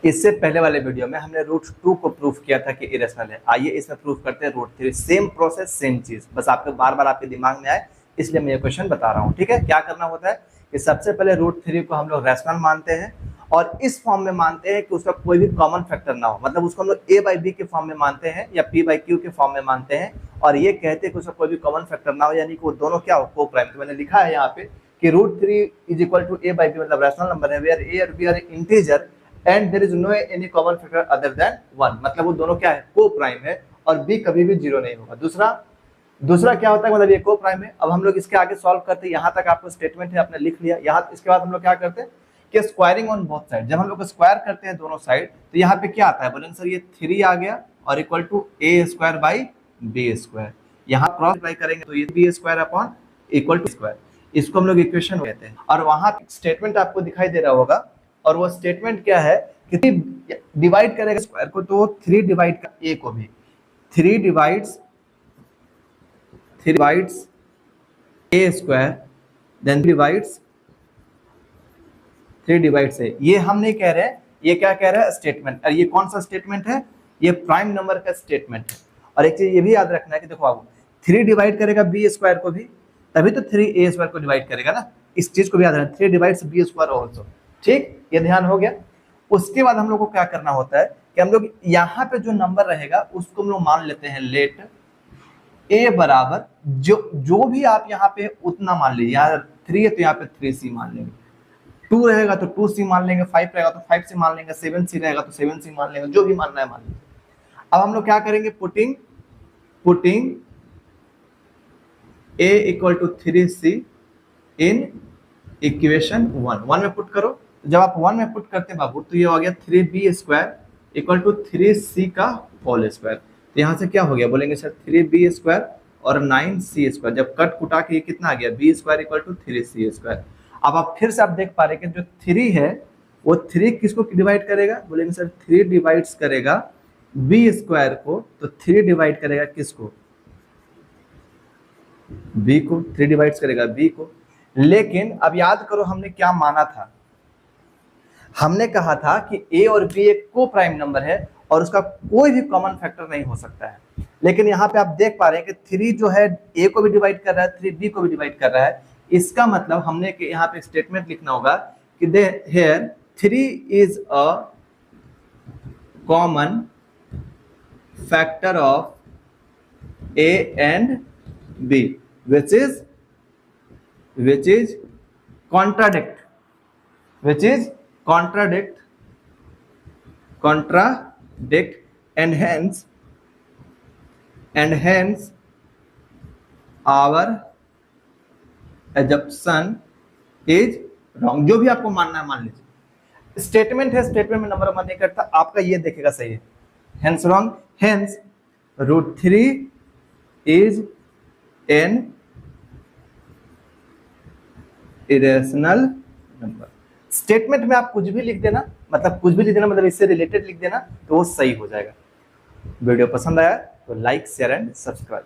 इससे पहले वाले वीडियो में हमने रूट 2 को प्रूफ किया था कि इरेशनल है। आइए इसमें प्रूफ करते हैं रूट 3। सेम प्रोसेस सेम चीज, बस आपके बार बार आपके दिमाग में आए इसलिए मैं ये क्वेश्चन बता रहा हूँ। ठीक है, क्या करना होता है कि सबसे पहले रूट 3 को हम लोग रैशनल मानते हैं और इस फॉर्म में मानते हैं कि उसका कोई भी कॉमन फैक्टर ना हो, मतलब उसको हम लोग a बाई बी के फॉर्म में मानते हैं या p बाई क्यू के फॉर्म में मानते हैं और ये कहते हैं कि उसका कोई भी कॉमन फैक्टर ना हो, यानी कि वो दोनों क्या हो, को प्राइम। तो मैंने लिखा है यहाँ पे कि root 3 is equal to a by b, मतलब रैशनल नंबर है वेयर a और b are integer and there is no any common factor other than 1, मतलब वो दोनों क्या है, को प्राइम है और b कभी भी 0 नहीं होगा। दूसरा क्या होता है, मतलब ये को प्राइम है। अब हम लोग इसके आगे सॉल्व करते हैं, यहाँ तक आपको स्टेटमेंट है, आपने लिख लिया। यहाँ इसके बाद हम लोग क्या करते हैं कि स्क्वायरिंग ऑन बोथ साइड। जब हम लोग स्क्वायर करते हैं दोनों साइड तो यहाँ पे क्या आता है, बोलेंगे सर ये 3 आ गया और equal to a square by b square. यहाँ क्रॉस मल्टीप्लाई करेंगे तो ये b square upon equal to square, इसको हम लोग इक्वेशन कहते हैं। और वहाँ स्टेटमेंट आपको दिखाई दे रहा होगा और वो स्टेटमेंट क्या है कि डिवाइड करेगा स्क्वायर को तो 3 डिवाइड का a को भी 3 divides a square then divides 3 divides है। ये हम नहीं कह रहे हैं, ये क्या कह रहा है, स्टेटमेंट। और ये कौन सा स्टेटमेंट है, ये प्राइम नंबर का स्टेटमेंट है। और एक चीज ये भी याद रखना है कि देखो आप 3 डिवाइड करेगा बी स्क्वायर को भी, तभी तो 3a स्क्वायर को डिवाइड करेगा ना, इस चीज को भी याद रखना, 3 डिवाइड्स बी स्क्वायर ऑल्सो। ठीक, ये ध्यान हो गया। उसके बाद हम लोग को क्या करना होता है कि हम लोग यहाँ पे जो नंबर रहेगा उसको हम लोग मान लेते हैं लेट a बराबर जो भी आप यहाँ पे उतना मान लीजिए। यहाँ 3 है तो यहाँ पे 3c मान लेंगे, 2 रहेगा तो 2c मान लेंगे, 5 रहेगा तो 5c मान लेंगे, 7c रहेगा तो 7c मान लेंगे, जो भी मानना है मान लेंगे। अब हम लोग क्या करेंगे, putting a equal to 3c in equation 1 में पुट करो। जब आप 1 में पुट करते हैं बाबू तो ये हो गया 3b square equal to 3c का होल स्क्वायर। तो यहाँ से क्या हो गया, बोलेंगे सर 3b स्क्वायर और 9c स्क्वायर, जब कट कुटा के ये कितना आ गया, b square equal to 3c square. अब आप फिर से आप देख पा रहे हैं कि जो 3 है वो 3 किसको डिवाइड करेगा, बोलेंगे सर 3 डिवाइड्स करेगा b स्क्वायर को, तो 3 डिवाइड करेगा किसको, b को, 3 डिवाइड्स करेगा b को। लेकिन अब याद करो हमने क्या माना था, हमने कहा था कि a और b एक को प्राइम नंबर है और उसका कोई भी कॉमन फैक्टर नहीं हो सकता है। लेकिन यहाँ पे आप देख पा रहे हैं कि 3 जो है a को भी डिवाइड कर रहा है, 3b को भी डिवाइड कर रहा है। इसका मतलब हमने यहाँ पे स्टेटमेंट लिखना होगा कि here 3 is a common factor of a and b which is contradict and hence our assumption is wrong। जो भी आपको मानना है मान लीजिए, स्टेटमेंट है, स्टेटमेंट में नंबर वन नहीं करता, आपका ये देखेगा सही है, hence wrong, hence root 3 is an irrational number। Statement में आप कुछ भी लिख देना, मतलब इससे रिलेटेड लिख देना तो वो सही हो जाएगा। वीडियो पसंद आया तो लाइक शेयर एंड सब्सक्राइब।